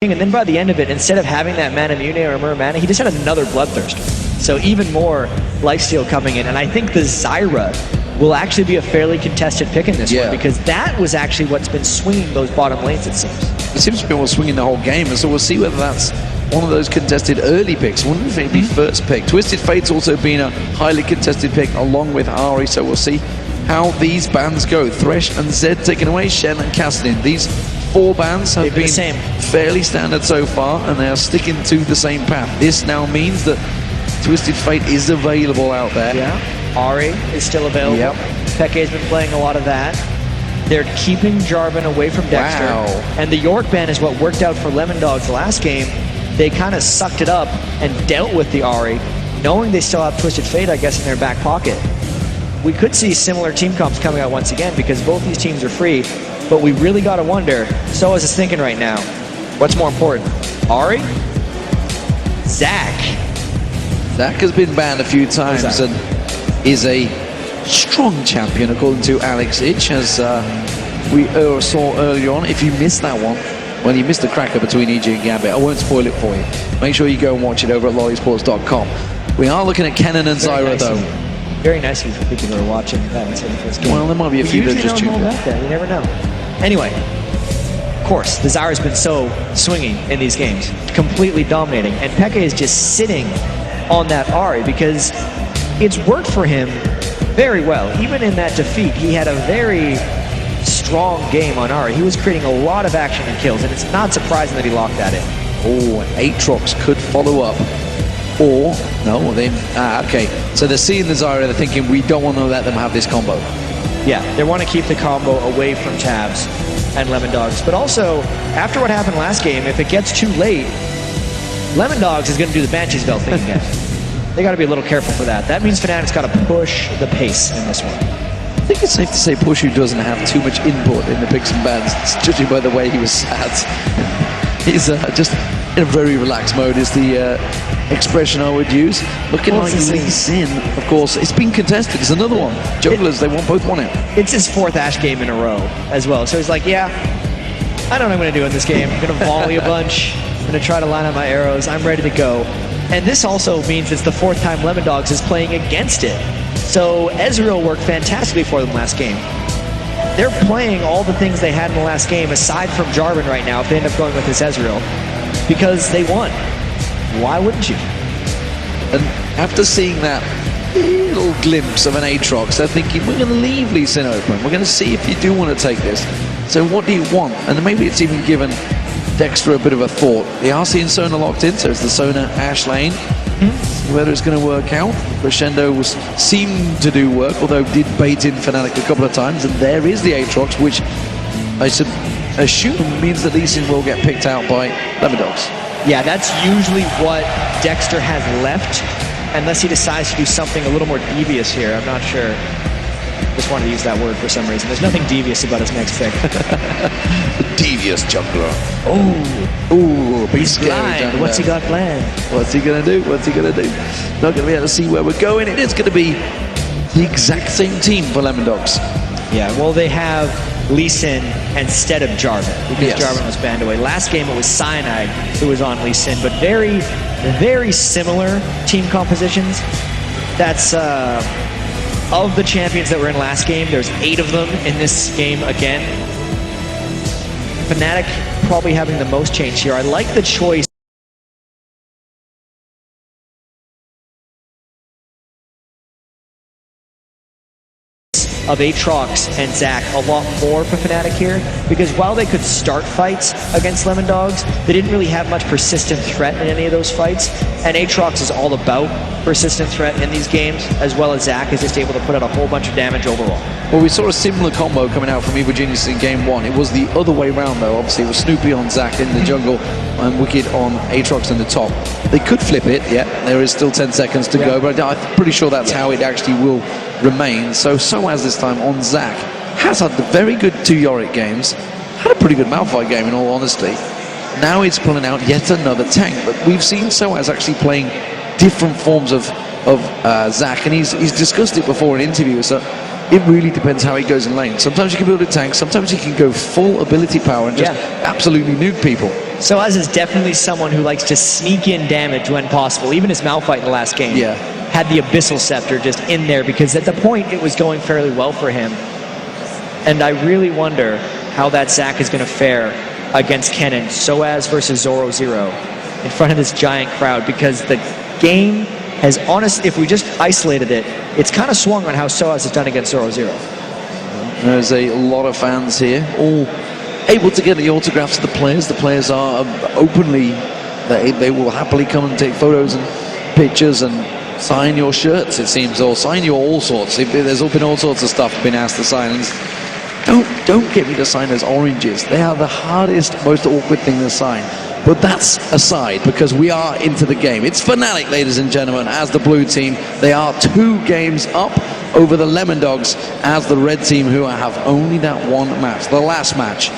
And then by the end of it, instead of having that Mana Mune or Mur Mana, he just had another Bloodthirst. So even more lifesteal coming in. And I think the Zyra will actually be a fairly contested pick in this one, because that was actually what's been swinging those bottom lanes, it seems. It seems to be what's swinging the whole game, and so we'll see whether that's one of those contested early picks. Wouldn't if it'd be first pick. Twisted Fate's also been a highly contested pick along with Ari, so we'll see how these bans go. Thresh and Zed taken away, Shen and Kassadin. These 4 bans have been fairly standard so far, and they are sticking to the same path. This now means that Twisted Fate is available out there. Yeah, Ari is still available. Yep. Peke's been playing a lot of that. They're keeping Jarvan away from Dexter. Wow. And the York ban is what worked out for Lemon Dogs last game. They kind of sucked it up and dealt with the Ari, knowing they still have Twisted Fate, I guess, in their back pocket. We could see similar team comps coming out once again, because both these teams are free. But we really got to wonder, so is thinking right now, what's more important, Ari? Zach? Zach has been banned a few times and is a strong champion, according to Alex Itch, as we saw earlier on. If you missed that one, well, you missed the cracker between EG and Gambit. I won't spoil it for you. Make sure you go and watch it over at lollysports.com. We are looking at Kennen and Zyra, though. Very nice for people who are watching that instead of the first game. Well, there might be a few that just tuned in. You never know. Anyway, of course, the Zyra's been so swinging in these games, completely dominating, and Peke is just sitting on that Ari because it's worked for him very well. Even in that defeat, he had a very strong game on Ari. He was creating a lot of action and kills, and it's not surprising that he locked that in. Oh, and Aatrox could follow up. Or, no, they, okay. So they're seeing the Zyra, they're thinking, we don't want to let them have this combo. Yeah, they want to keep the combo away from Tabs and Lemon Dogs. But also, after what happened last game, if it gets too late, Lemon Dogs is going to do the Banshee's Belt thing again. They got to be a little careful for that. That means Fnatic's got to push the pace in this one. I think it's safe to say Pushu doesn't have too much input in the picks and bans, judging by the way he was sat. He's just in a very relaxed mode is the expression I would use. Looking like Lee Sin, of course, it's been contested. It's another one. Jugglers, they both want it. It's his 4th Ashe game in a row as well. So he's like, yeah, I know what I'm going to do in this game. I'm going to volley a bunch. I'm going to try to line up my arrows. I'm ready to go. And this also means it's the 4th time Lemon Dogs is playing against it. So Ezreal worked fantastically for them last game. They're playing all the things they had in the last game, aside from Jarvan right now, if they end up going with this Ezreal, because they won. Why wouldn't you? And after seeing that little glimpse of an Aatrox, they're thinking, we're going to leave Lee Sin open. We're going to see if you do want to take this. So what do you want? And maybe it's even given Dexter a bit of a thought. They are seeing Sona locked in, so it's the Sona Ashe lane. See whether it's going to work out. Crescendo seemed to do work, although did bait in Fnatic a couple of times. And there is the Aatrox, which I assume means that Lee Sin will get picked out by Lemon Dogs. Yeah, that's usually what Dexter has left, unless he decides to do something a little more devious here. I'm not sure. Just wanted to use that word for some reason. There's nothing devious about his next pick. Devious juggler. Oh, he's blind. What's he got planned? What's he gonna do? What's he gonna do? Not gonna be able to see where we're going. It is gonna be the exact same team for Lemon Dogs. Yeah, well, they have Lee Sin instead of Jarvan, because Jarvan was banned away. Last game it was Cyanide who was on Lee Sin, but very, very similar team compositions. That's of the champions that were in last game, there's 8 of them in this game again. Fnatic probably having the most change here. I like the choice of Aatrox and Zach a lot more for Fnatic here, because while they could start fights against Lemon Dogs, they didn't really have much persistent threat in any of those fights, and Aatrox is all about persistent threat in these games, as well as Zach is just able to put out a whole bunch of damage overall. Well, we saw a similar combo coming out from Evil Genius in game 1. It was the other way around though. Obviously it was Snoopy on Zach in the jungle and Wicked on Aatrox in the top. They could flip it, there is still 10 seconds to go, but I'm pretty sure that's how it actually will remain. So Soaz this time on Zach has had the very good 2 Yorick games, had a pretty good Malphite game in all honesty. Now he's pulling out yet another tank, but we've seen Soaz actually playing different forms of Zach, and he's discussed it before in interviews, so it really depends how he goes in lane. Sometimes you can build a tank, sometimes you can go full ability power and just absolutely nuke people. Soaz is definitely someone who likes to sneak in damage when possible. Even his Malphite in the last game had the Abyssal Scepter just in there because at the point it was going fairly well for him. And I really wonder how that Zac is going to fare against Kennen. Soaz versus Zoro0 in front of this giant crowd, because the game has honestly, if we just isolated it, it's kind of swung on how Soaz has done against Zoro0. There's a lot of fans here, all able to get the autographs of the players. The players are openly, they will happily come and take photos and pictures and sign your shirts, it seems, or sign your all sorts. There's been all sorts of stuff been asked to sign. And don't get me to sign those oranges. They are the hardest, most awkward thing to sign. But that's aside, because we are into the game. It's Fnatic, ladies and gentlemen, as the blue team. They are 2 games up over the Lemon Dogs as the red team, who have only that one match, the last match.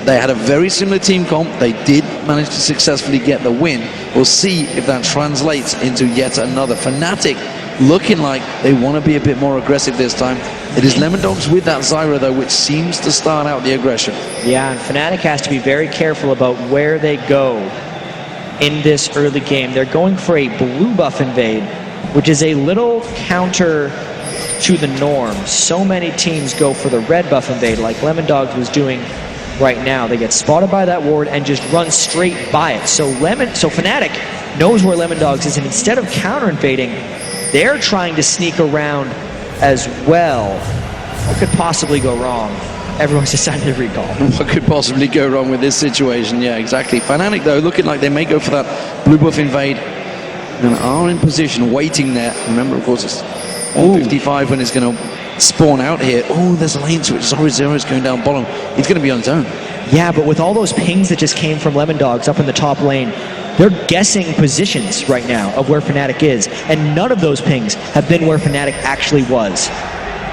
They had a very similar team comp. They did manage to successfully get the win. We'll see if that translates into yet another. Fnatic looking like they want to be a bit more aggressive this time. It is Lemon Dogs with that Zyra, though, which seems to start out the aggression. Yeah, and Fnatic has to be very careful about where they go in this early game. They're going for a blue buff invade, which is a little counter to the norm. So many teams go for the red buff invade, like Lemon Dogs was doing right now. They get spotted by that ward and just run straight by it. So Fnatic knows where Lemon Dogs is, and instead of counter invading, they're trying to sneak around as well. What could possibly go wrong? Everyone's decided to recall. What could possibly go wrong with this situation? Yeah, exactly. Fnatic, though, looking like they may go for that blue buff invade and are in position, waiting there. Remember, of course, it's 155 when it's going to spawn out here. Oh, there's a lane switch. Zoro0 is going down bottom. He's going to be on his own. Yeah, but with all those pings that just came from Lemon Dogs up in the top lane, they're guessing positions right now of where Fnatic is, and none of those pings have been where Fnatic actually was.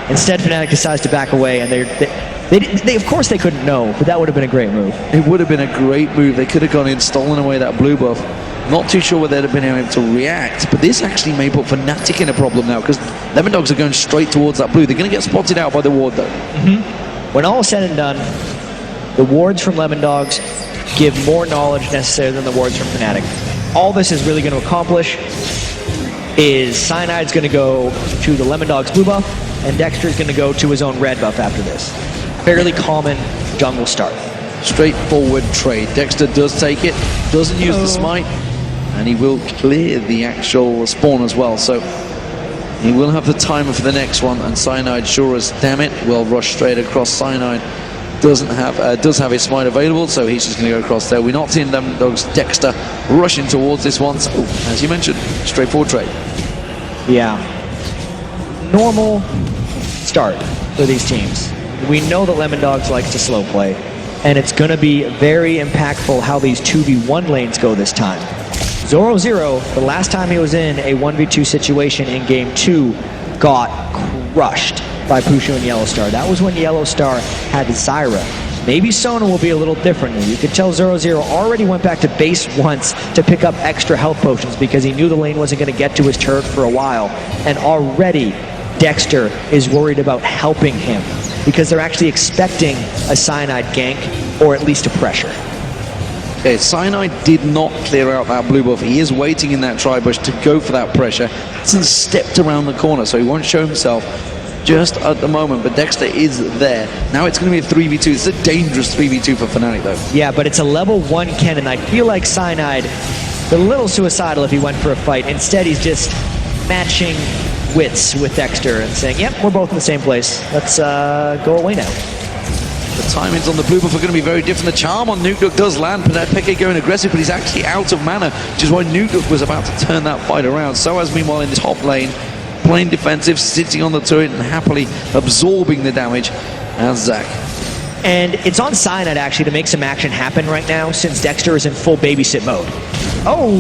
Instead, Fnatic decides to back away, and they of course they couldn't know, but that would have been a great move. It would have been a great move. They could have gone in, stolen away that blue buff. Not too sure whether they'd have been able to react, but this actually may put Fnatic in a problem now, because Lemon Dogs are going straight towards that blue. They're going to get spotted out by the ward, though. When all is said and done, the wards from Lemon Dogs give more knowledge necessary than the wards from Fnatic. All this is really going to accomplish is Cyanide's going to go to the Lemon Dogs blue buff, and Dexter's going to go to his own red buff after this. Fairly common jungle start. Straightforward trade. Dexter does take it, doesn't use the smite, and he will clear the actual spawn as well. So he will have the timer for the next one, and Cyanide sure as damn it will rush straight across. Cyanide does have his smite available, so he's just going to go across there. We're not seeing Lemon Dogs Dexter rushing towards this one. So, as you mentioned, straightforward trade. Yeah. Normal start for these teams. We know that Lemon Dogs likes to slow play, and it's going to be very impactful how these 2v1 lanes go this time. Zoro0, the last time he was in a 1v2 situation in Game 2, got crushed by Pushu and Yellowstar. That was when Yellowstar had Zyra. Maybe Sona will be a little different. You could tell Zoro0 already went back to base once to pick up extra health potions because he knew the lane wasn't going to get to his turret for a while. And already Dexter is worried about helping him because they're actually expecting a Cyanide gank or at least a pressure. Okay, Cyanide did not clear out that blue buff. He is waiting in that tri-bush to go for that pressure. Hasn't stepped around the corner, so he won't show himself just at the moment, but Dexter is there. Now it's going to be a 3v2. It's a dangerous 3v2 for Fnatic, though. Yeah, but it's a level 1 Kennen. I feel like Cyanide, a little suicidal if he went for a fight. Instead, he's just matching wits with Dexter and saying, yep, we're both in the same place. Let's go away now. The timings on the blue buff are going to be very different. The charm on Nukeduck does land, but Peke going aggressive, but he's actually out of mana, which is why Nukeduck was about to turn that fight around. Soaz, meanwhile, in the top lane, playing defensive, sitting on the turret and happily absorbing the damage as Zac. And it's on Cyanide actually to make some action happen right now since Dexter is in full babysit mode. Oh,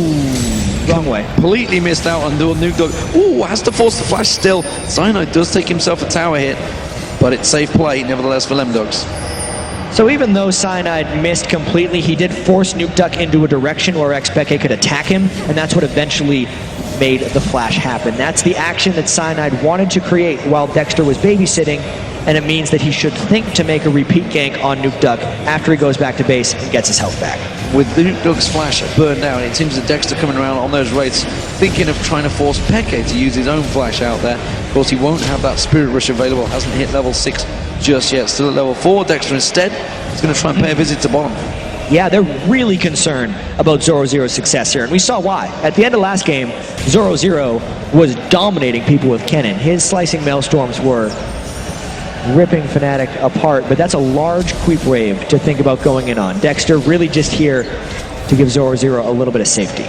wrong way. Completely missed out on dual Nukeduck. Ooh, has to force the flash still. Cyanide does take himself a tower hit, but it's safe play nevertheless for Lemon Dogs. So even though Cyanide missed completely, he did force Nukeduck into a direction where Xpeke could attack him, and that's what eventually made the flash happen. That's the action that Cyanide wanted to create while Dexter was babysitting, and it means that he should think to make a repeat gank on Nuke Duck after he goes back to base and gets his health back. With the Nuke Duck's flash burned down, it seems that Dexter coming around on those raids, thinking of trying to force Peke to use his own flash out there. Of course, he won't have that Spirit Rush available, hasn't hit level 6 just yet, still at level 4. Dexter instead is going to try and pay a visit to bottom. Yeah, they're really concerned about Zoro-Zero's success here, and we saw why. At the end of last game, Zoro-Zero was dominating people with Cannon. His slicing maelstorms were ripping Fnatic apart, but that's a large creep wave to think about going in on. Dexter really just here to give Zoro-Zero a little bit of safety.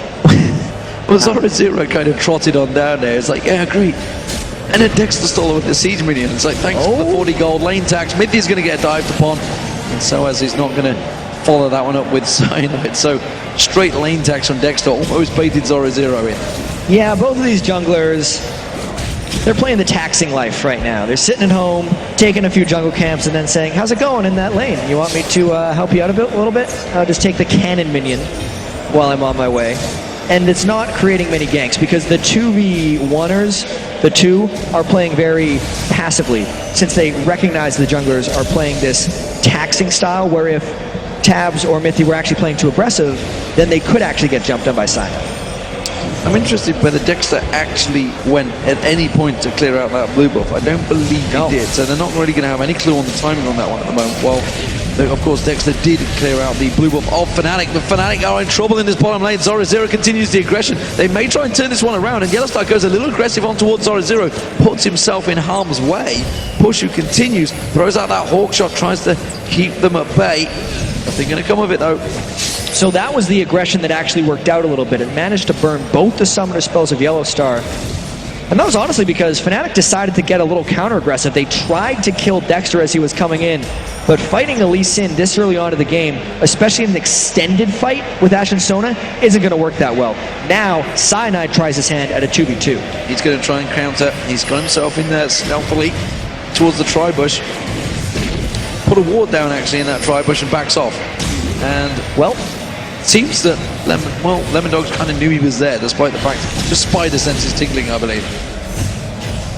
Well, Zoro-Zero kind of trotted on down there. It's like, yeah, great. And then Dexter stole with the siege minion. It's like, thanks for the 40 gold lane tax. Mithy's going to get dived upon, and Soaz is not going to follow that one up with Cyanide. So straight lane tax from Dexter, almost baited Zoro-Zero in. Yeah, both of these junglers, they're playing the taxing life right now. They're sitting at home, taking a few jungle camps, and then saying, how's it going in that lane? You want me to help you out a little bit? I'll just take the cannon minion while I'm on my way. And it's not creating many ganks because the 2v1ers, the two, are playing very passively since they recognize the junglers are playing this taxing style where if Tabs or Mithy were actually playing too aggressive, then they could actually get jumped on by Cyanide. I'm interested whether Dexter actually went at any point to clear out that blue buff. I don't believe he did, so they're not really going to have any clue on the timing on that one at the moment. Well, of course, Dexter did clear out the blue buff of Fnatic, but Fnatic are in trouble in this bottom lane. Zoro-Zero continues the aggression. They may try and turn this one around, and Yellowstar goes a little aggressive on towards Zoro-Zero, puts himself in harm's way. Pushu continues, throws out that hawk shot, tries to keep them at bay. Nothing going to come of it, though. So that was the aggression that actually worked out a little bit. It managed to burn both the summoner spells of Yellowstar. And that was honestly because Fnatic decided to get a little counter-aggressive. They tried to kill Dexter as he was coming in, but fighting a Lee Sin this early on in the game, especially in an extended fight with Ashe and Sona, isn't going to work that well. Now, Cyanide tries his hand at a 2v2. He's going to try and counter. He's got himself in there stealthily towards the tri-bush. Put a ward down, actually, in that tri-bush and backs off. And, well, seems that Lemon Dogs kind of knew he was there, despite the fact just spider senses tingling, I believe.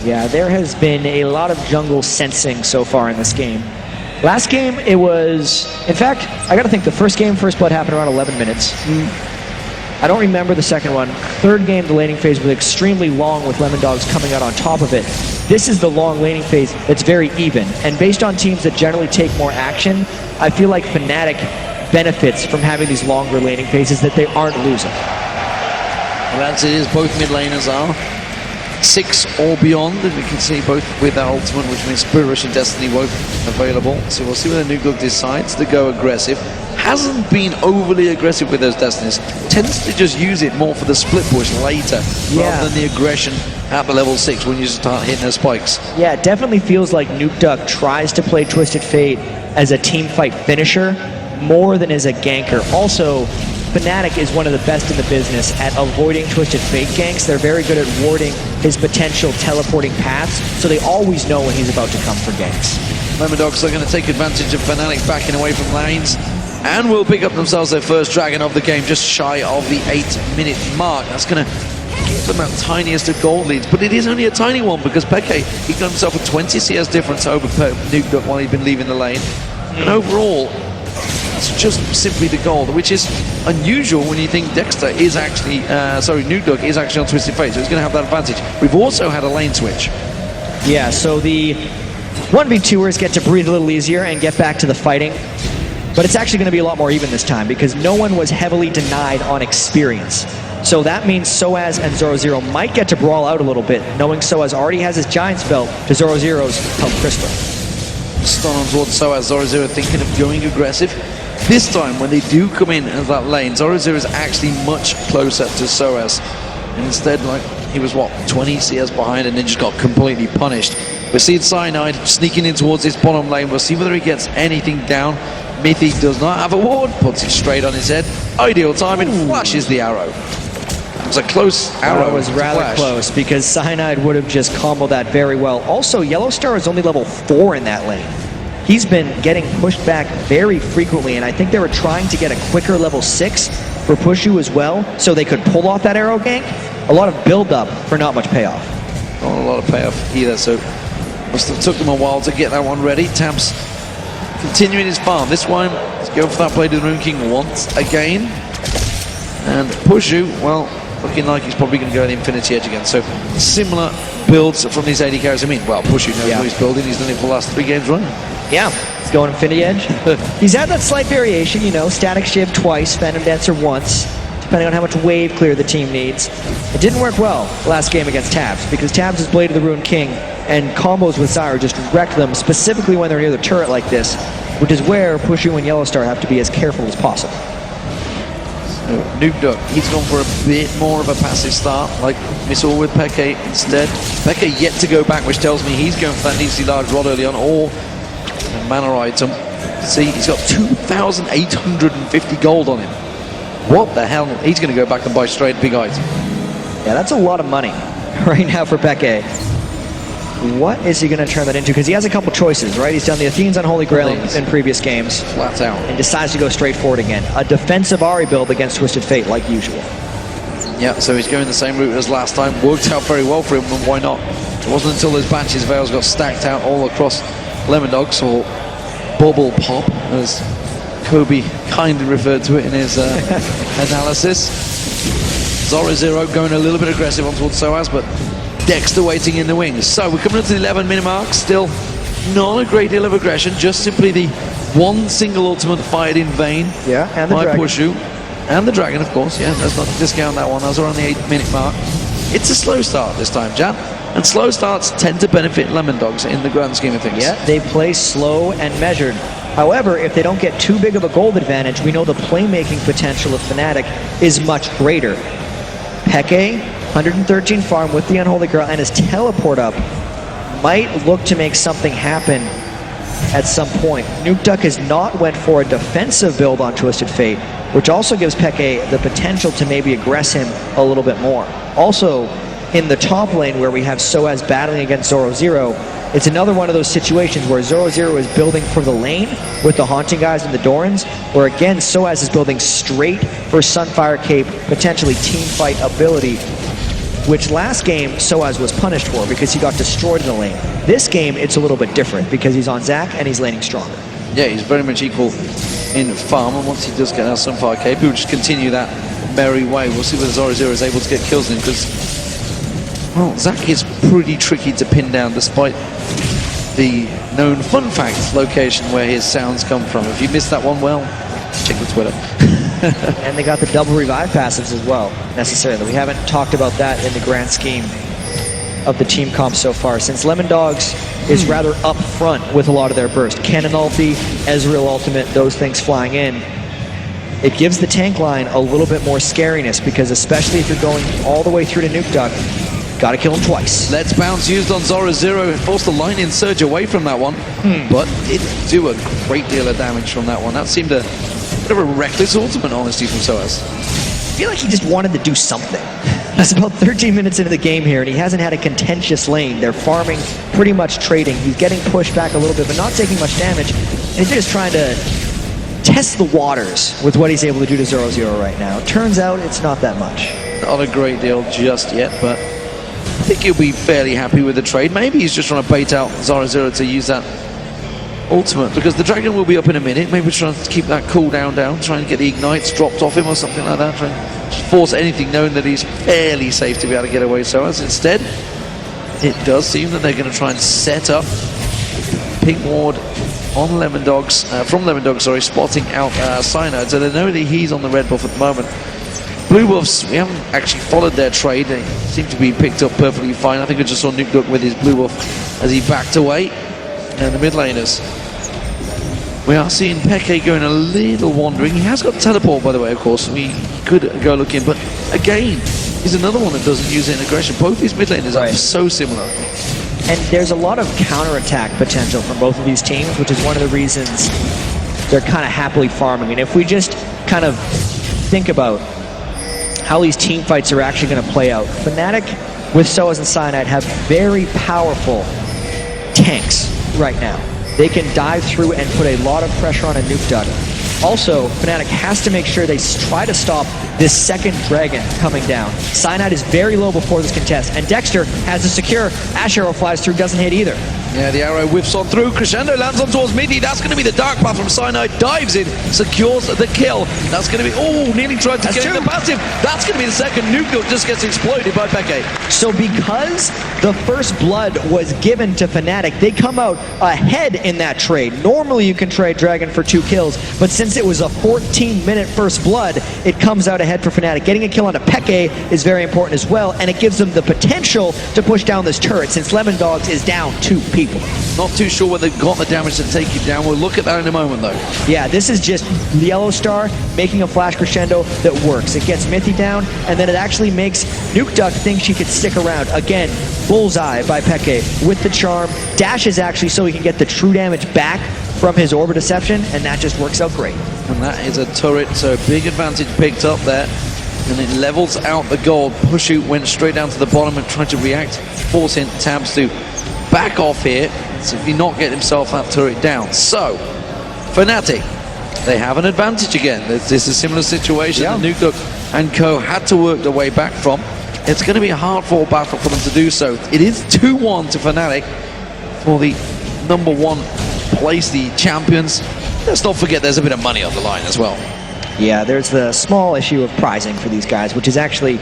Yeah, there has been a lot of jungle sensing so far in this game. Last game, it was... In fact, I gotta think the first game, First Blood happened around 11 minutes. I don't remember the second one. Third game, the laning phase was extremely long with Lemon Dogs coming out on top of it. This is the long laning phase that's very even. And based on teams that generally take more action, I feel like Fnatic benefits from having these longer laning phases that they aren't losing. Well, as it is, both mid laners are 6 or beyond, and we can see both with that ultimate, which means Spirit Rush and Destiny both available. So we'll see whether Nuke Duck decides to go aggressive. Hasn't been overly aggressive with those Destinies. Tends to just use it more for the split push later, rather than the aggression at the level 6 when you start hitting those spikes. Yeah, it definitely feels like Nuke Duck tries to play Twisted Fate as a team fight finisher more than as a ganker. Also, Fnatic is one of the best in the business at avoiding Twisted Fate ganks. They're very good at warding his potential teleporting paths, so they always know when he's about to come for ganks. Lemon Dogs are going to take advantage of Fnatic backing away from lanes, and will pick up themselves their first dragon of the game, just shy of the 8-minute mark. That's going to give them that tiniest of gold leads, but it is only a tiny one because Peke, he got himself a 20 CS difference over Nuke Duck while he'd been leaving the lane. And overall, it's just simply the gold, which is unusual when you think Dexter is actually, Nuke Duck is actually on Twisted Fate, so he's going to have that advantage. We've also had a lane switch. Yeah, so the 1v2ers get to breathe a little easier and get back to the fighting. But it's actually going to be a lot more even this time because no one was heavily denied on experience. So that means Soaz and Zoro-Zero might get to brawl out a little bit, knowing Soaz already has his Giant's Belt to Zoro-Zero's Health Crystal. Stun on towards Soaz. Zoro-Zero thinking of going aggressive. This time, when they do come in as that lane, Zoro-Zero is actually much closer to Soaz. And instead, like, he was, 20 CS behind and then just got completely punished. We're seeing Cyanide sneaking in towards his bottom lane. We'll see whether he gets anything down. Mithy does not have a ward, puts it straight on his head. Ideal timing, flashes the arrow. It was a close arrow. It was rather close because Cyanide would have just comboed that very well. Also, Yellowstar is only level 4 in that lane. He's been getting pushed back very frequently, and I think they were trying to get a quicker level 6 for Pushu as well, so they could pull off that arrow gank. A lot of build-up for not much payoff. Not a lot of payoff either, so Must have took them a while to get that one ready. Tabs continuing his farm. This one, he's going for that Blade of the Moon King once again. And Pushu, well, looking like he's probably going to go an Infinity Edge again. So similar builds from these AD carries. I mean, well, Pushu knows what he's building. He's done it for the last 3 games running. Yeah, he's going Infinity Edge. He's had that slight variation, you know, Static Shiv twice, Phantom Dancer once, depending on how much wave clear the team needs. It didn't work well last game against Tabs, because Tabs is Blade of the Ruined King, and combos with Zyra just wreck them, specifically when they're near the turret like this, which is where Pushu and Yellowstar have to be as careful as possible. So, Nuke Duck, he's gone for a bit more of a passive start, like we saw with Peke instead. Peke yet to go back, which tells me he's going for that DC large rod early on, or a mana item. See, he's got 2,850 gold on him. What the hell? He's going to go back and buy straight big item. Yeah, that's a lot of money right now for Peke. What is he going to turn that into? Because he has a couple choices, right? He's done the Athene's Unholy Grail in previous games. Flat out. And decides to go straight forward again. A defensive Ahri build against Twisted Fate, like usual. Yeah, so he's going the same route as last time. Worked out very well for him, and why not? It wasn't until those Banshee's Veils got stacked out all across Lemon Dogs, or Bubble Pop, as Kobe kindly referred to it in his analysis. Zoro Zero going a little bit aggressive on towards Soaz, but Dexter waiting in the wings. So we're coming up to the 11-minute mark. Still not a great deal of aggression, just simply the one single ultimate fired in vain. Yeah, and the Dragon. Pushu. And the Dragon, of course. Yeah, let's not discount that one. Those are on the 8-minute mark. It's a slow start this time, Jan. And slow starts tend to benefit Lemon Dogs in the grand scheme of things. Yeah, they play slow and measured. However, if they don't get too big of a gold advantage, we know the playmaking potential of Fnatic is much greater. Peke, 113 farm with the Unholy Grail and his teleport up, might look to make something happen at some point. Nuke Duck has not went for a defensive build on Twisted Fate, which also gives Peke the potential to maybe aggress him a little bit more. Also, in the top lane where we have Soaz battling against Zoro Zero, it's another one of those situations where Zoro Zero is building for the lane with the Haunting guys and the Dorans, where again Soaz is building straight for Sunfire Cape, potentially team fight ability, which last game Soaz was punished for because he got destroyed in the lane. This game it's a little bit different because he's on Zac and he's laning stronger. Yeah, he's very much equal in farm, and once he does get out Sunfire Cape, he will just continue that merry way. We'll see whether Zoro Zero is able to get kills in, because well, Zac is pretty tricky to pin down despite the known fun fact location where his sounds come from. If you missed that one, well, check the Twitter. And they got the double revive passives as well, necessarily. We haven't talked about that in the grand scheme of the team comp so far, since Lemon Dogs is rather up front with a lot of their burst. Cannon ulti, Ezreal ultimate, those things flying in. It gives the tank line a little bit more scariness, because especially if you're going all the way through to Nuke Duck, gotta kill him twice. Let's Bounce used on Zoro Zero, forced the line-in surge away from that one, but didn't do a great deal of damage from that one. That seemed a bit of a reckless ultimate, honestly, from Soaz. I feel like he just wanted to do something. It's about 13 minutes into the game here, and he hasn't had a contentious lane. They're farming, pretty much trading. He's getting pushed back a little bit, but not taking much damage. And he's just trying to test the waters with what he's able to do to Zoro Zero right now. Turns out it's not that much. Not a great deal just yet, but I think he'll be fairly happy with the trade. Maybe he's just trying to bait out Zoro Zero to use that ultimate, because the Dragon will be up in a minute. Maybe trying to keep that cooldown down, trying to get the ignites dropped off him or something like that, trying to force anything, knowing that he's fairly safe to be able to get away. So as instead, it does seem that they're going to try and set up Pink Ward on Lemon Dogs, from Lemon Dogs, sorry, spotting out Cyanide. So they know that he's on the red buff at the moment. Blue Wolves, we haven't actually followed their trade. They seem to be picked up perfectly fine. I think we just saw Nuke Duck with his Blue Wolf as he backed away. And the mid laners, we are seeing Peke going a little wandering. He has got teleport, by the way, of course. We could go looking, but again, he's another one that doesn't use it in aggression. Both these mid laners are so similar. And there's a lot of counterattack potential from both of these teams, which is one of the reasons they're kind of happily farming. And if we just kind of think about how these team fights are actually going to play out, Fnatic with Soaz and Cyanide have very powerful tanks right now. They can dive through and put a lot of pressure on a Nuke Duck. Also, Fnatic has to make sure they try to stop this second dragon coming down. Cyanide is very low before this contest, and Dexter has a secure Ash Arrow flies through, doesn't hit either. Yeah, the arrow whiffs on through. Crescendo lands on towards Midi. That's going to be the dark path from Cyanide. Dives in, secures the kill. That's going to be, oh, nearly tried to get in the passive. That's going to be the second. Nuke just gets exploded by Peke. So because the first blood was given to Fnatic, they come out ahead in that trade. Normally you can trade Dragon for 2 kills, but since it was a 14-minute first blood, it comes out ahead for Fnatic. Getting a kill onto Peke is very important as well, and it gives them the potential to push down this turret since Lemondogs is down 2 people. Not too sure whether they've got the damage to take him down. We'll look at that in a moment, though. Yeah, this is just Yellow Star making a flash crescendo that works. It gets Mithy down, and then it actually makes Nuke Duck think she could stick around. Again, bullseye by Peke with the charm. Dashes actually so he can get the true damage back from his Orbit Deception, and that just works out great. And that is a turret, so big advantage picked up there. And it levels out the gold. Pushu went straight down to the bottom and tried to react, forcing Tabs to back off here, so if he not get himself that turret down. So, Fnatic, they have an advantage again. This is a similar situation that Nuke Duck and co had to work their way back from. It's going to be a hard-fought battle for them to do so. It is 2-1 to Fnatic for the #1 place, the champions. Let's not forget there's a bit of money on the line as well. Yeah, there's the small issue of prizing for these guys, which is actually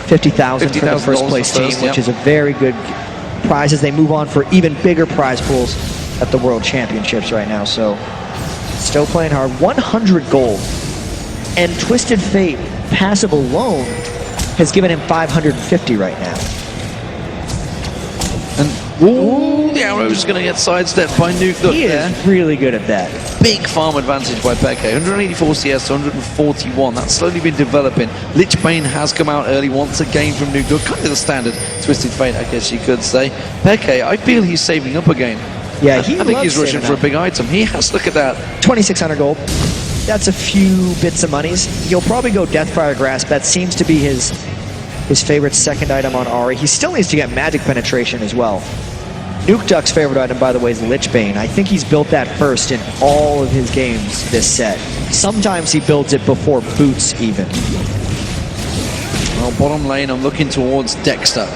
50,000 for the first place team, which is a very good prize as they move on for even bigger prize pools at the World Championships right now. So, still playing hard. 100 gold. And Twisted Fate, passive alone, has given him 550 right now. And ooh, the arrow's going to get sidestepped by Nuke Duck. He is really good at that. Big farm advantage by Peke. 184 CS to 141. That's slowly been developing. Lich Bane has come out early once again from Nuke Duck. Kind of the standard Twisted Fate, I guess you could say. Peke, I feel he's saving up again. Yeah, I think he's rushing for a big item. He has, look at that. 2,600 gold. That's a few bits of monies. He'll probably go Deathfire Grasp. That seems to be his favorite second item on Ahri. He still needs to get magic penetration as well. Nuke Duck's favorite item, by the way, is Lich Bane. I think he's built that first in all of his games this set. Sometimes he builds it before boots even. Well, bottom lane, I'm looking towards Dexter.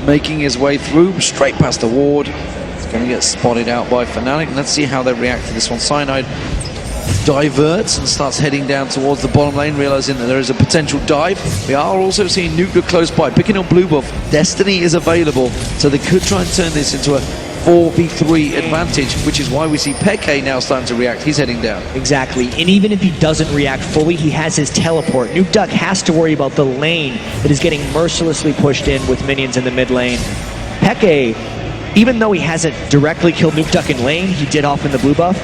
Making his way through, straight past the ward. He's going to get spotted out by Fnatic. Let's see how they react to this one. Cyanide diverts and starts heading down towards the bottom lane, realizing that there is a potential dive. We are also seeing Nuke Duck close by, picking up blue buff. Destiny is available, so they could try and turn this into a 4v3 advantage, which is why we see Peke now starting to react. He's heading down. Exactly, and even if he doesn't react fully, he has his teleport. Nuke Duck has to worry about the lane that is getting mercilessly pushed in with minions in the mid lane. Peke, even though he hasn't directly killed Nuke Duck in lane, he did off in the blue buff,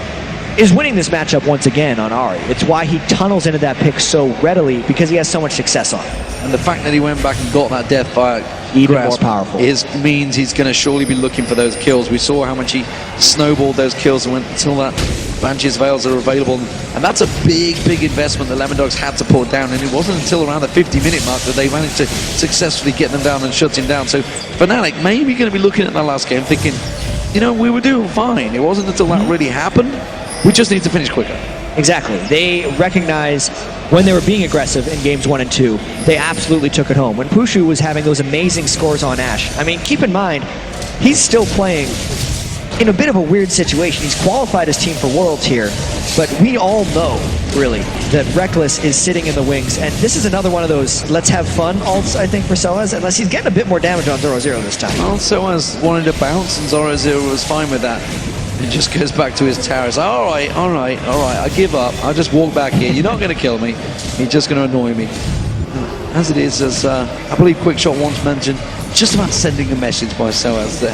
is winning this matchup once again on Ahri. It's why he tunnels into that pick so readily, because he has so much success on it. And the fact that he went back and got that Deathfire even more powerful means he's going to surely be looking for those kills. We saw how much he snowballed those kills and went until that Banshee's Veils are available. And that's a big investment that Lemondogs had to put down. And it wasn't until around the 50-minute mark that they managed to successfully get them down and shut him down. So Fnatic maybe going to be looking at that last game thinking, you know, we were doing fine. It wasn't until that really happened. We just need to finish quicker. Exactly. They recognize when they were being aggressive in games 1 and 2, they absolutely took it home. When Pushu was having those amazing scores on Ashe, I mean, keep in mind, he's still playing in a bit of a weird situation. He's qualified his team for Worlds here, but we all know, really, that Reckless is sitting in the wings, and this is another one of those let's have fun ults, I think, for Soaz, unless he's getting a bit more damage on Zoro Zero this time. Well, Soaz wanted to bounce, and Zoro Zero was fine with that. He just goes back to his towers. All right, I give up. I'll just walk back here. You're not going to kill me. You're just going to annoy me. As it is, as I believe Quickshot once mentioned, just about sending a message by Soaz there.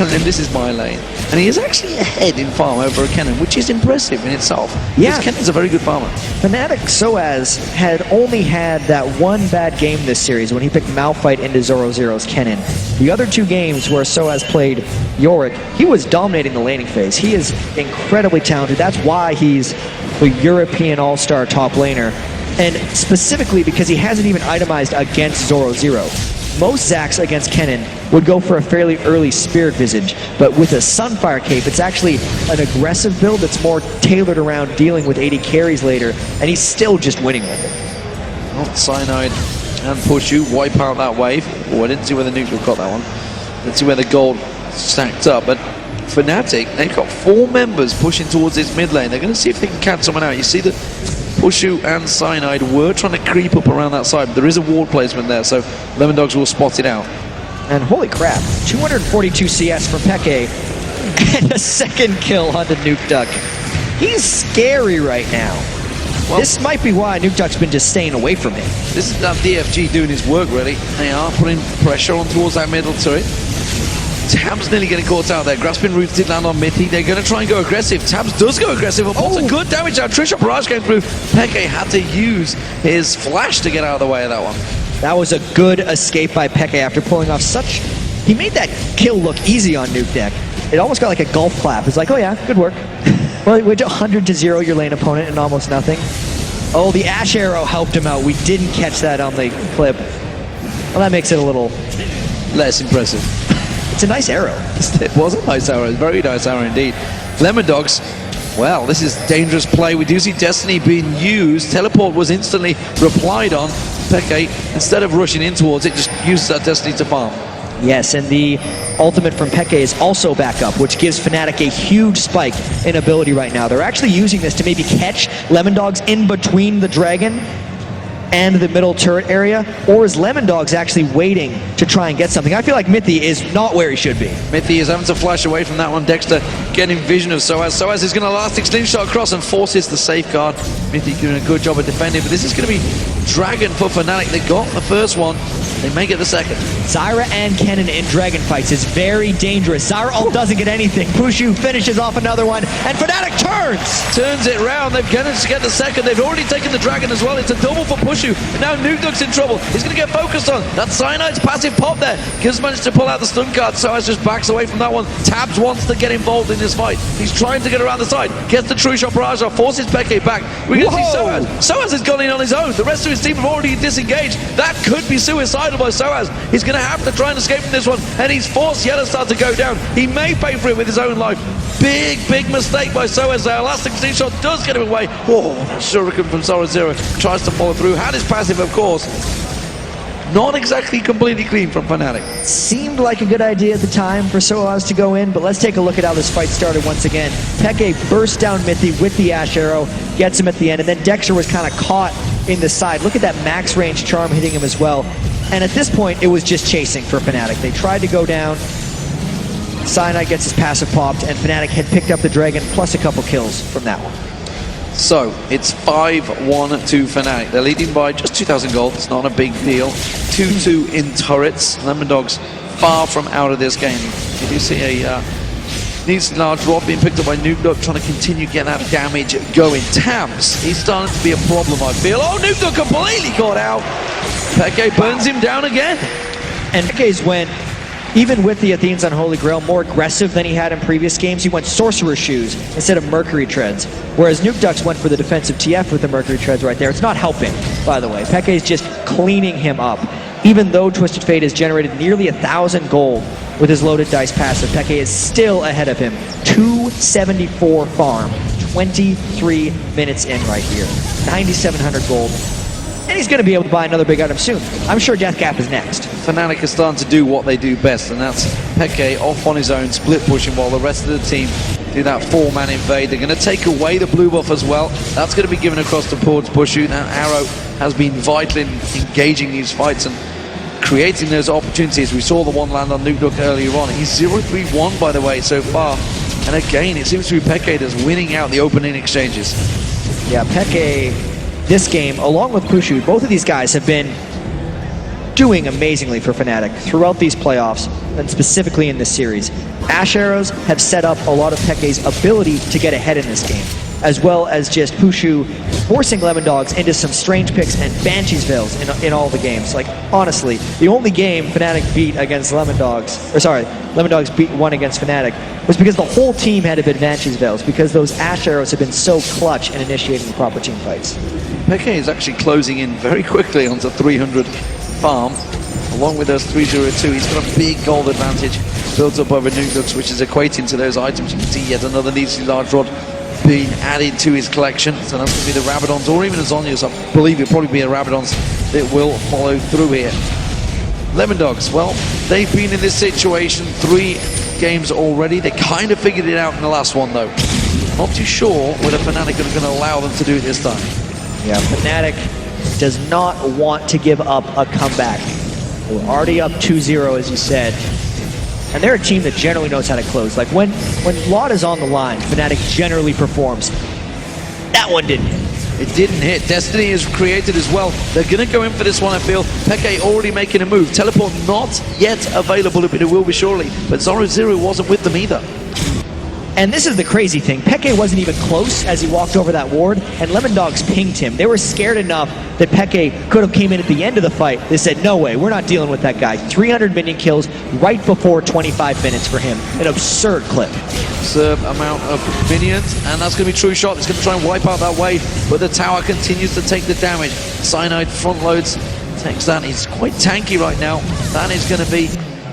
And this is my lane. And he is actually ahead in farm over a Kennen, which is impressive in itself. Yeah. Kennen's a very good farmer. Fnatic Soaz had only had that one bad game this series when he picked Malphite into Zoro Zero's Kennen. The other 2 games where Soaz played Yorick, he was dominating the laning phase. He is incredibly talented. That's why he's the European all-star top laner. And specifically because he hasn't even itemized against Zoro Zero. Most Zacs against Kennen would go for a fairly early Spirit Visage, but with a Sunfire Cape, it's actually an aggressive build that's more tailored around dealing with 80 carries later, and he's still just winning with it. Well, Cyanide and Pushu wipe out that wave. Oh, I didn't see where the neutral got that one. Let's see where the gold stacked up, but Fnatic, they've got 4 members pushing towards this mid lane. They're going to see if they can catch someone out. You see that Pushu and Cyanide were trying to creep up around that side, but there is a ward placement there, so Lemondogs will spot it out. And holy crap, 242 CS from Peke, and a second kill onto Nuke Duck. He's scary right now. Well, this might be why Nuke Duck's been just staying away from him. This is that DFG doing his work, really. They are putting pressure on towards that middle turret. Tabs nearly getting caught out there. Grasping Roots did land on Mithy. They're going to try and go aggressive. Tabs does go aggressive. Oh, good damage out. Trisha Barrage came through. Peke had to use his flash to get out of the way of that one. That was a good escape by Peke after pulling off such... He made that kill look easy on Nuke Deck. It almost got like a golf clap. It's like, oh yeah, good work. Well, it went 100-0 your lane opponent and almost nothing. Oh, the Ash Arrow helped him out. We didn't catch that on the clip. Well, that makes it a little... less impressive. It's a nice arrow. It was a nice arrow. Very nice arrow indeed. Lemondogs, well, this is dangerous play. We do see Destiny being used. Teleport was instantly replied on. Peke, instead of rushing in towards it, just uses that Destiny to farm. Yes, and the ultimate from Peke is also back up, which gives Fnatic a huge spike in ability right now. They're actually using this to maybe catch Lemondogs in between the dragon and the middle turret area, or is Lemondogs actually waiting to try and get something? I feel like Mithy is not where he should be. Mithy is having to flash away from that one. Dexter getting vision of Soaz. Soaz is going to last slingshot across and forces the safeguard. Mithy doing a good job of defending, but this is going to be Dragon for Fnatic. They got the first one. They may get the second. Zyra and Kennen in Dragon fights is very dangerous. Zyra ult doesn't get anything. Pushu finishes off another one, and Fnatic turns it round. They've managed to get the second. They've already taken the Dragon as well. It's a double for Pushu. And now Nuke Duck's in trouble. He's going to get focused on. That Cyanide's passive pop there. Gibbs managed to pull out the stun card. Soaz just backs away from that one. Tabs wants to get involved in this fight. He's trying to get around the side. Gets the true shot barrage off. Forces Peke back. We're going to see Soaz. Soaz has gone in on his own. The rest of his team have already disengaged. That could be suicidal by Soaz. He's going to have to try and escape from this one. And he's forced Yellowstar to go down. He may pay for it with his own life. Big mistake by Soaz there. Elastic shot does get him away. Oh, Shuriken from Sora Zero tries to follow through. Had his passive, of course. Not exactly completely clean from Fnatic. Seemed like a good idea at the time for Soaz to go in, but let's take a look at how this fight started once again. Peke bursts down Mithy with the Ash Arrow, gets him at the end, and then Dexter was kind of caught in the side. Look at that max range charm hitting him as well. And at this point, it was just chasing for Fnatic. They tried to go down. Cyanide gets his passive popped, and Fnatic had picked up the Dragon plus a couple kills from that one. So, it's 5-1 to Fnatic. They're leading by just 2,000 gold. It's not a big deal. 2-2 in turrets. Lemondogs far from out of this game. You do see a needs large drop being picked up by Nuke Duck, trying to continue getting that damage going. Tabs, he's starting to be a problem, I feel. Oh, Nuke Duck completely caught out. Peke burns him down again. And Peke's went, even with the Athene's Unholy Grail, more aggressive than he had in previous games. He went Sorcerer Shoes instead of Mercury Treads. Whereas Nuke Ducks went for the defensive TF with the Mercury Treads right there. It's not helping, by the way. Peke's just cleaning him up. Even though Twisted Fate has generated nearly 1,000 gold with his loaded dice passive, Peke is still ahead of him. 274 farm, 23 minutes in right here. 9,700 gold. And he's going to be able to buy another big item soon. I'm sure Death Gap is next. Fnatic is starting to do what they do best, and that's Peke off on his own, split pushing, while the rest of the team do that 4-man invade. They're going to take away the blue buff as well. That's going to be given across towards Pushu. That arrow has been vital in engaging these fights and creating those opportunities. We saw the one land on Nuke Duck earlier on. He's 0-3-1, by the way, so far. And again, it seems to be Peke that's winning out the opening exchanges. Yeah, Peke, this game, along with Pushu, both of these guys have been doing amazingly for Fnatic throughout these playoffs, and specifically in this series. Ash Arrows have set up a lot of Peke's ability to get ahead in this game, as well as just Pushu forcing Lemondogs into some strange picks and Banshee's Veils in all the games. Like, honestly, the only game Fnatic beat against Lemondogs, or sorry, Lemondogs won against Fnatic, was because the whole team had a bit of Banshee's Veils, because those Ash Arrows have been so clutch in initiating the proper team fights. Peke is actually closing in very quickly onto 300 farm. along with those 302. He's got a big gold advantage built up over Nukeducks, which is equating to those items. You can see yet another needlessly large rod being added to his collection. So that's going to be the Rabadons, or even the Zhonya's. I believe it'll probably be a Rabadons that will follow through here. Lemondogs, well, they've been in this situation 3 games already. They kind of figured it out in the last one, though. Not too sure whether Fnatic are going to allow them to do it this time. Yeah, Fnatic does not want to give up a comeback. We're already up 2-0, as you said. And they're a team that generally knows how to close. Like, when Lot is on the line, Fnatic generally performs. That one didn't hit. It didn't hit. Destiny is created as well. They're going to go in for this one, I feel. Peke already making a move. Teleport not yet available, but it will be shortly. But Zoro wasn't with them either. And this is the crazy thing. Peke wasn't even close as he walked over that ward, and Lemondogs pinged him. They were scared enough that Peke could have came in at the end of the fight. They said, no way, we're not dealing with that guy. 300 minion kills right before 25 minutes for him. An absurd clip. Absurd amount of minions, and that's going to be True Shot. It's going to try and wipe out that wave, but the tower continues to take the damage. Cyanide front loads, takes that. He's quite tanky right now. That is going to be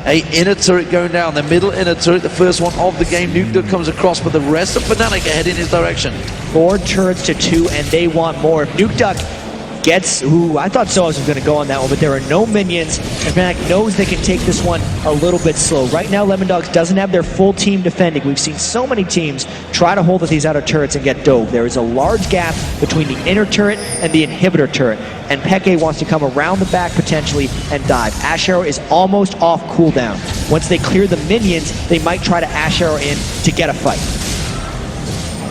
a inner turret going down, the middle inner turret, the first one of the game. Nukeduck comes across, but the rest of Fnatic are heading in his direction. 4 turrets to 2, and they want more. If Nukeduck gets, I thought Soaz was going to go on that one, but there are no minions, and Fnatic knows they can take this one a little bit slow. Right now, Lemondogs doesn't have their full team defending. We've seen so many teams try to hold at these outer turrets and get dove. There is a large gap between the inner turret and the inhibitor turret, and Peke wants to come around the back potentially and dive. Ash Arrow is almost off cooldown. Once they clear the minions, they might try to Ash Arrow in to get a fight.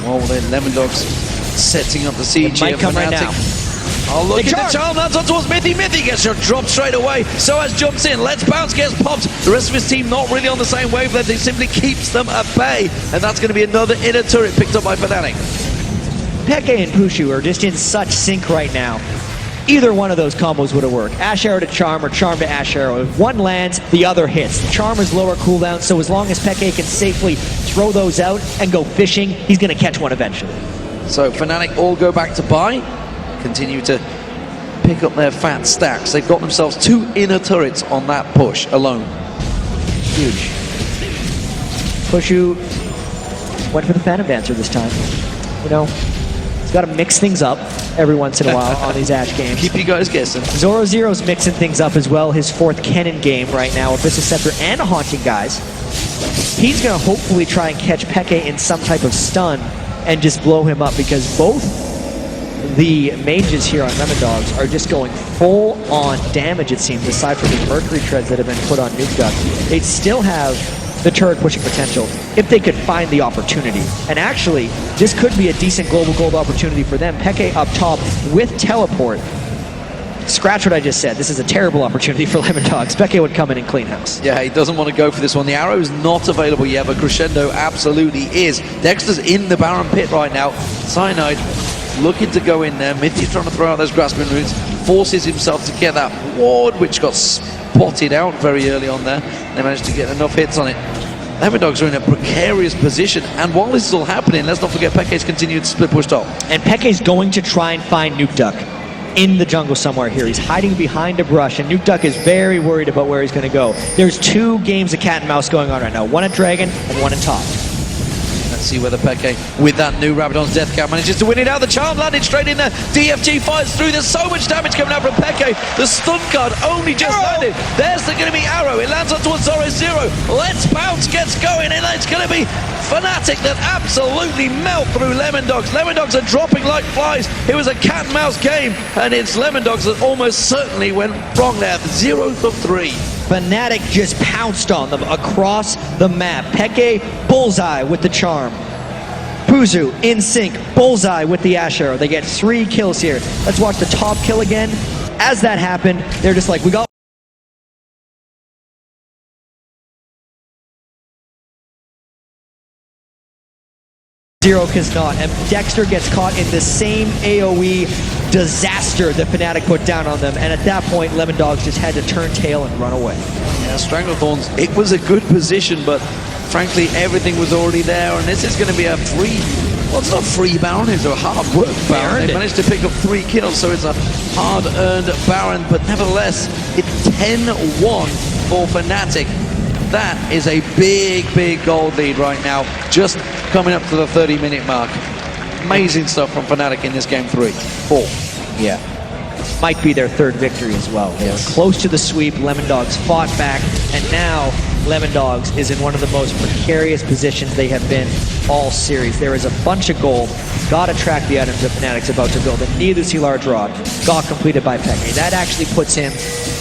Well, then Lemondogs setting up the siege here. Might come right now. Oh, look at the charm, that's on towards Mythy. Mythy gets your drop straight away. Soaz jumps in, Let's Bounce gets popped. The rest of his team not really on the same wavelength. He simply keeps them at bay. And that's going to be another inner turret picked up by Fnatic. Peke and Pushu are just in such sync right now. Either one of those combos would have worked. Ash Arrow to Charm or Charm to Ash Arrow. If one lands, the other hits. The Charm is lower cooldown, so as long as Peke can safely throw those out and go fishing, he's going to catch one eventually. So Fnatic all go back to buy. Continue to pick up their fat stacks. They've got themselves 2 inner turrets on that push alone. Huge. Pushu went for the Phantom Dancer this time. You know, he's got to mix things up every once in a while on these Ashe games. Keep you guys guessing. Zoro Zero's mixing things up as well. His 4th Kennen game right now, with Abyssal Scepter and Haunting Guys. He's going to hopefully try and catch Peke in some type of stun and just blow him up, because both the mages here on Lemondogs are just going full on damage, it seems, aside from the Mercury Treads that have been put on Nukeduck. They still have the turret pushing potential if they could find the opportunity. And actually, this could be a decent global gold opportunity for them. Peke up top with teleport. Scratch what I just said. This is a terrible opportunity for Lemondogs. Peke would come in and clean house. Yeah, he doesn't want to go for this one. The arrow is not available yet, but Crescendo absolutely is. Dexter's in the Baron pit right now. Cyanide looking to go in there. Mithy's trying to throw out those grasping roots. Forces himself to get that ward, which got spotted out very early on there. They managed to get enough hits on it. Lemondogs are in a precarious position, and while this is all happening, let's not forget Peke's continued to split push top. And Peke's going to try and find Nukeduck in the jungle somewhere here. He's hiding behind a brush, and Nukeduck is very worried about where he's going to go. There's 2 games of cat and mouse going on right now, one at Dragon and one at top. Let's see whether Peke, with that new Rabadon's Death Cap, manages to win it out. The charm landed straight in there. DFG fires through. There's so much damage coming out from Peke. The stun card only just landed. There's going to be Arrow. It lands on towards Zoro Zero. Let's Bounce gets going, and it's going to be Fnatic that absolutely melt through Lemondogs. Lemondogs are dropping like flies. It was a cat and mouse game, and it's Lemondogs that almost certainly went wrong there. 0 of 3. Fnatic just pounced on them across the map. Peke, bullseye with the charm. Puzu, in sync, bullseye with the Ash Arrow. They get 3 kills here. Let's watch the top kill again. As that happened, they're just like, we got... Zero cannot, and Dexter gets caught in the same AoE disaster that Fnatic put down on them, and at that point, Lemondogs just had to turn tail and run away. Yeah, Stranglethorns, it was a good position, but frankly, everything was already there, and this is going to be a free, well, it's not free Baron, it's a hard work Baron. They managed to pick up 3 kills, so it's a hard-earned Baron, but nevertheless, it's 10-1 for Fnatic. That is a big, big gold lead right now, just coming up to the 30-minute mark. Amazing stuff from Fnatic in this game 4. Yeah. Might be their third victory as well. They were close to the sweep, Lemon Dogs fought back, and now Lemon Dogs is in one of the most precarious positions they have been all series. There is a bunch of gold. Gotta track the items that Fnatic's about to build. And neither the large rod got completed by Peke. That actually puts him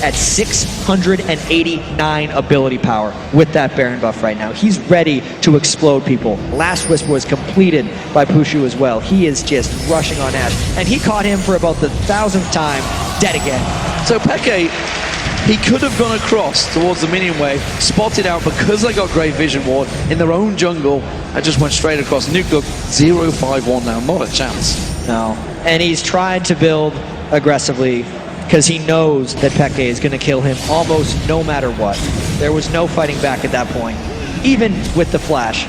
at 689 ability power with that Baron buff right now. He's ready to explode people. Last Whisper was completed by Pushu as well. He is just rushing on Ash. And he caught him for about the 1000th time, dead again. So Peke, he could have gone across towards the minion wave, spotted out because they got great vision ward in their own jungle. I just went straight across. Nuke 0-5-1 now, not a chance. No, and he's tried to build aggressively because he knows that Peke is going to kill him almost no matter what. There was no fighting back at that point. Even with the flash,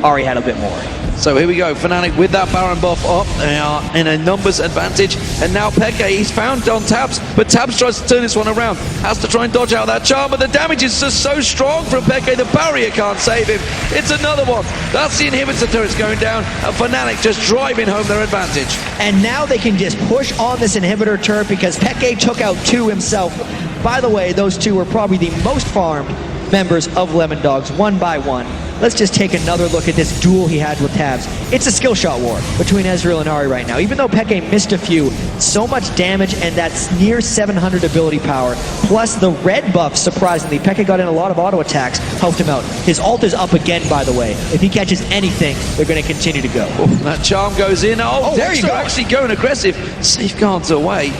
Ari had a bit more. So here we go, Fnatic with that Baron buff up, they are in a numbers advantage, and now Peke, he's found on Tabs, but Tabs tries to turn this one around, has to try and dodge out that charm, but the damage is just so strong from Peke, the barrier can't save him. It's another one. That's the inhibitor turrets going down, and Fnatic just driving home their advantage. And now they can just push on this inhibitor turret because Peke took out 2 himself. By the way, those 2 were probably the most farmed members of Lemon Dogs, 1 by 1. Let's just take another look at this duel he had with Tabs. It's a skill shot war between Ezreal and Ari right now. Even though Peke missed a few, so much damage and that's near 700 ability power. Plus the red buff, surprisingly. Peke got in a lot of auto attacks, helped him out. His ult is up again, by the way. If he catches anything, they're going to continue to go. Oh, that charm goes in. Oh, there you go. Actually going aggressive. Safeguards away.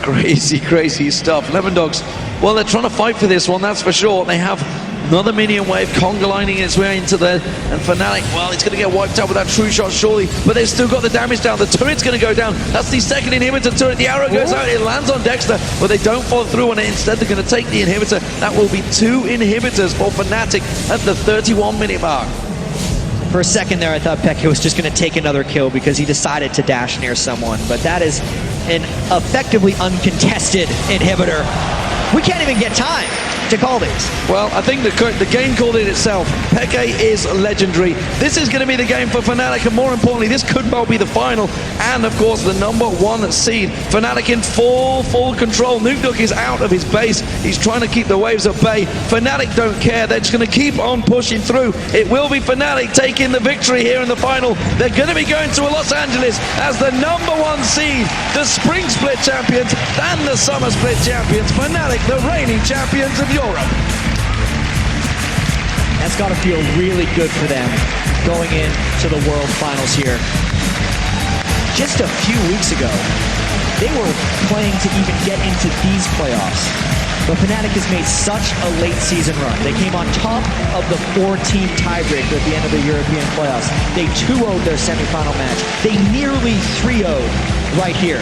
Crazy, crazy stuff. Lemon Dogs, well, they're trying to fight for this one, that's for sure. They have another minion wave, Conga lining its way into there, and Fnatic, well, it's going to get wiped out with that true shot, surely, but they've still got the damage down. The turret's going to go down. That's the second inhibitor turret. The arrow goes out, it lands on Dexter, but they don't follow through on it. Instead, they're going to take the inhibitor. That will be 2 inhibitors for Fnatic at the 31-minute mark. For a second there, I thought Peke was just going to take another kill because he decided to dash near someone, but that is an effectively uncontested inhibitor. We can't even get time to call these. Well, I think the game called it itself. Peke is legendary. This is going to be the game for Fnatic, and more importantly, this could well be the final, and of course, the #1 seed. Fnatic in full control. Nuke is out of his base. He's trying to keep the waves at bay. Fnatic don't care. They're just going to keep on pushing through. It will be Fnatic taking the victory here in the final. They're going to be going to Los Angeles as the #1 seed, the Spring Split champions and the Summer Split champions. Fnatic, the reigning champions of Europe. That's got to feel really good for them going into the World Finals here. Just a few weeks ago, they were playing to even get into these playoffs. But Fnatic has made such a late season run. They came on top of the 4-team tiebreaker at the end of the European playoffs. They 2-0'd their semifinal match. They nearly 3-0'd right here.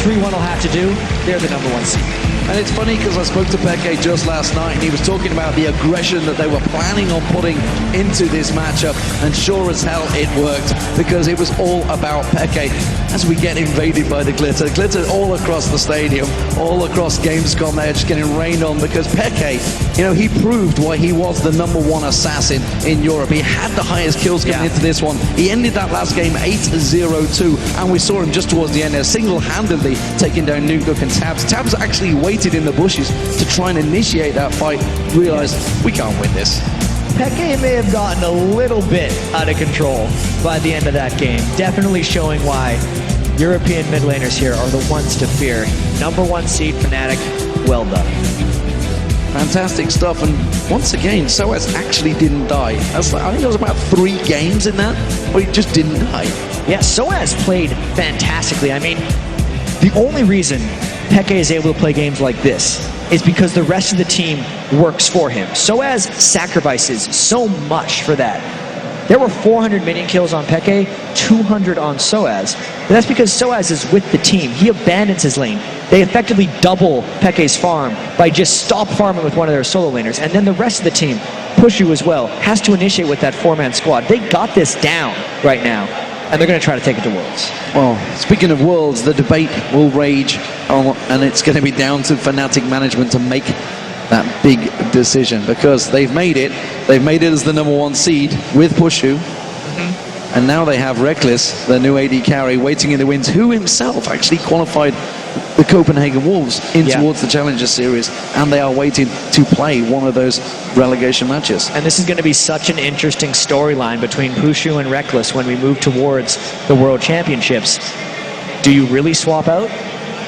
3-1 will have to do. They're the #1 seed. And it's funny because I spoke to Peke just last night and he was talking about the aggression that they were planning on putting into this matchup, and sure as hell it worked because it was all about Peke. As we get invaded by the glitter all across the stadium, all across Gamescom, they're just getting rained on because Peke, you know, he proved why he was the #1 assassin in Europe. He had the highest kills coming into this one. He ended that last game 8-0-2, and we saw him just towards the end there single-handedly taking down Nuke and Tabs. Tabs actually waited in the bushes to try and initiate that fight, realized we can't win this. Peke may have gotten a little bit out of control by the end of that game. Definitely showing why European mid laners here are the ones to fear. #1 seed Fnatic, well done. Fantastic stuff, and once again, Soaz actually didn't die. I think there was about 3 games in that where he just didn't die. Yeah, Soaz played fantastically. I mean, the only reason Peke is able to play games like this is because the rest of the team works for him. Soaz sacrifices so much for that. There were 400 minion kills on Peke, 200 on Soaz. But that's because Soaz is with the team. He abandons his lane. They effectively double Peke's farm by just stop farming with one of their solo laners. And then the rest of the team, Pushu as well, has to initiate with that 4-man squad. They got this down right now. and they're going to try to take it to Worlds. Well, speaking of Worlds, the debate will rage, and it's going to be down to Fnatic management to make that big decision, because they've made it. They've made it as the #1 seed with Pushu. And now they have Reckless, the new AD carry, waiting in the wings, who himself actually qualified the Copenhagen Wolves in towards the Challenger Series, and they are waiting to play one of those relegation matches. And this is going to be such an interesting storyline between Pushu and Reckless when we move towards the World Championships. Do you really swap out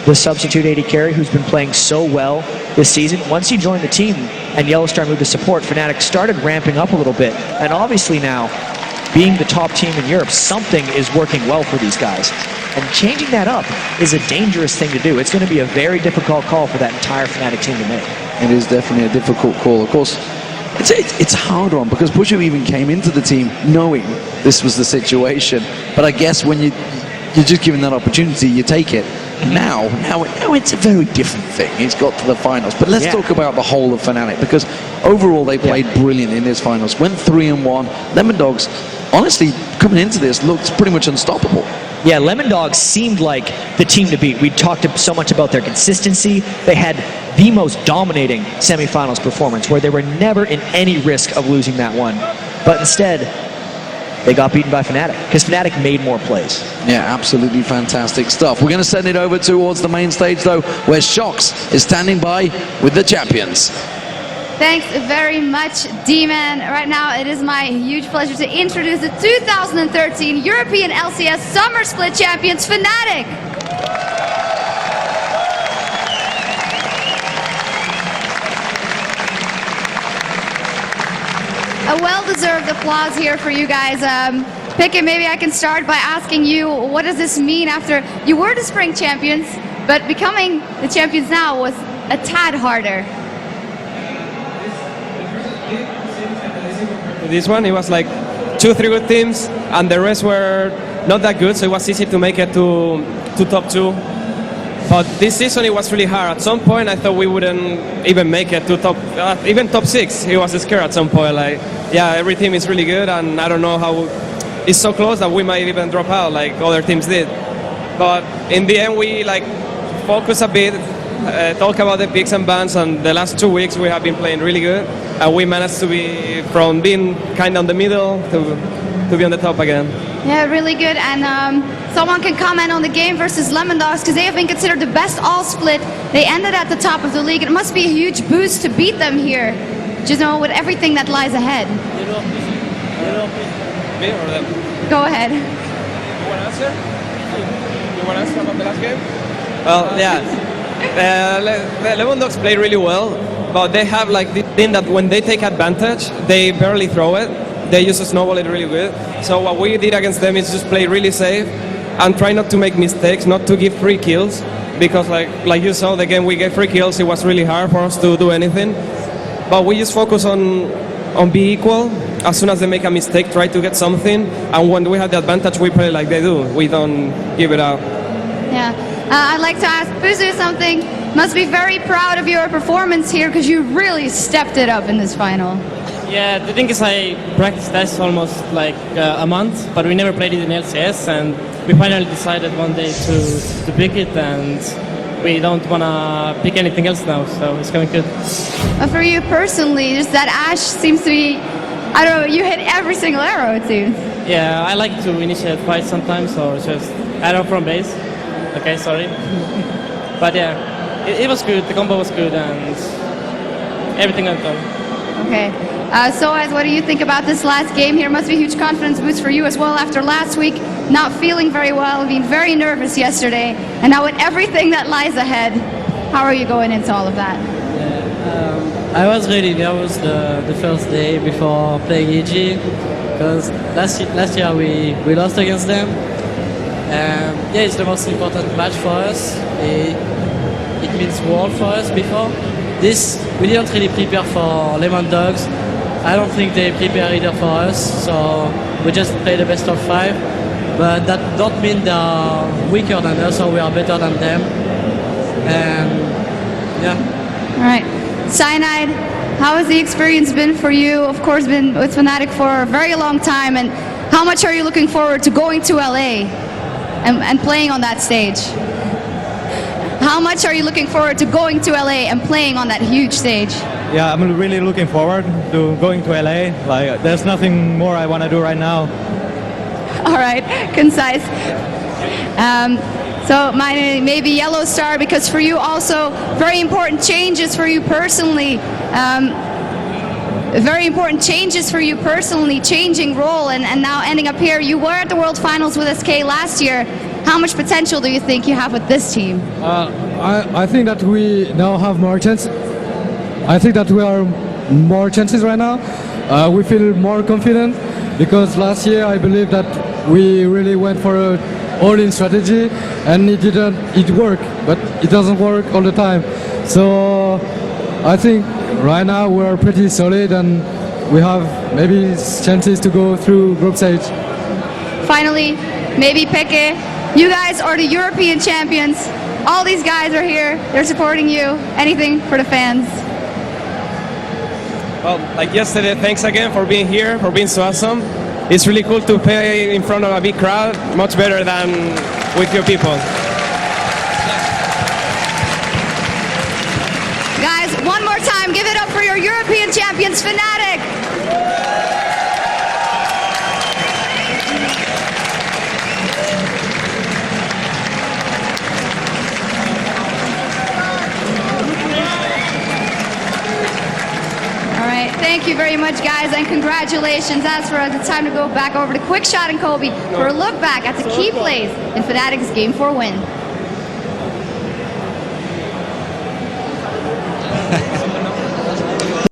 the substitute AD carry who's been playing so well this season? Once he joined the team and Yellowstar moved to support, Fnatic started ramping up a little bit, and obviously now, being the top team in Europe, something is working well for these guys. And changing that up is a dangerous thing to do. It's going to be a very difficult call for that entire Fnatic team to make. It is definitely a difficult call. Of course, it's a hard one, because Pushu even came into the team knowing this was the situation. But I guess when you're just given that opportunity, you take it. Now it's a very different thing. He's got to the finals. But let's talk about the whole of Fnatic, because overall they played brilliant in this finals. Went 3-1. Lemondogs, honestly, coming into this, looked pretty much unstoppable. Yeah, Lemondogs seemed like the team to beat. We talked so much about their consistency. They had the most dominating semifinals performance, where they were never in any risk of losing that one. But instead, they got beaten by Fnatic, because Fnatic made more plays. Yeah, absolutely fantastic stuff. We're going to send it over towards the main stage, though, where Shox is standing by with the champions. Thanks very much, D-Man. Right now, it is my huge pleasure to introduce the 2013 European LCS Summer Split champions, Fnatic. A well-deserved applause here for you guys. Pickett, maybe I can start by asking you, what does this mean after you were the spring champions, but becoming the champions now was a tad harder? This one, it was like 2-3 good teams, and the rest were not that good, so it was easy to make it to top 2. But this season it was really hard. At some point I thought we wouldn't even make it to even top 6. It was scared at some point, like, yeah, every team is really good, and I don't know how it's so close that we might even drop out like other teams did. But in the end we like focus a bit, talk about the picks and bans, and the last 2 weeks we have been playing really good, and we managed to be from being kind of in the middle to be on the top again. Yeah, really good. And someone can comment on the game versus Lemondogs, because they have been considered the best all split. They ended at the top of the league. It must be a huge boost to beat them here, just with everything that lies ahead. Me or them? Go ahead. You want to answer? You want to answer about the last game? Well, yeah. The Lemondogs play really well, but they have like this thing that when they take advantage, they barely throw it. They use to snowball it really good. So what we did against them is just play really safe and try not to make mistakes, not to give free kills, because like you saw the game we gave free kills, it was really hard for us to do anything. But we just focus on be equal. As soon as they make a mistake, try to get something, and when we have the advantage, we play like they do. We don't give it up. Yeah. I'd like to ask Puzu something. Must be very proud of your performance here, because you really stepped it up in this final. Yeah, the thing is I practiced this almost like a month, but we never played it in LCS, and we finally decided one day to pick it, and we don't want to pick anything else now, so it's going good. For you personally, just that Ashe seems to be, I don't know, you hit every single arrow it seems. Yeah, I like to initiate fights sometimes, or just arrow from base. Okay, sorry. But yeah, it was good, the combo was good, and everything went well. Okay. Soaz, what do you think about this last game here? Must be a huge confidence boost for you as well after last week not feeling very well, being very nervous yesterday, and now with everything that lies ahead. How are you going into all of that? Yeah, I was really nervous the first day before playing EG, because last year we lost against them. Yeah, it's the most important match for us. It means world for us before. This, we didn't really prepare for Lemondogs. I don't think they prepare either for us, so we just play the best of 5. But that don't mean they're weaker than us, or we are better than them. And yeah. All right. Cyanide, how has the experience been for you? Of course, been with Fnatic for a very long time, and how much are you looking forward to going to LA and playing on that stage? How much are you looking forward to going to LA and playing on that huge stage? Yeah, I'm really looking forward to going to LA. Like, there's nothing more I want to do right now. All right, concise. So maybe Yellow Star, because for you also very important changes for you personally. Very important changes for you personally, changing role and now ending up here. You were at the World Finals with SK last year. How much potential do you think you have with this team? I think that we now have more chance. I think that we are more chances right now. We feel more confident because last year I believe that we really went for a all-in strategy and it worked, but it doesn't work all the time. So I think right now we are pretty solid and we have maybe chances to go through group stage. Finally, maybe Peke, you guys are the European champions. All these guys are here, they're supporting you. Anything for the fans? Well, like yesterday, thanks again for being here, for being so awesome. It's really cool to play in front of a big crowd, much better than with your people. Guys, one more time, give it up for your European champions, Fnatic! All right, thank you very much, guys, and congratulations. As for us, it's time to go back over to Quickshot and Kobe for a look back at the key plays in Fnatic's Game 4 win.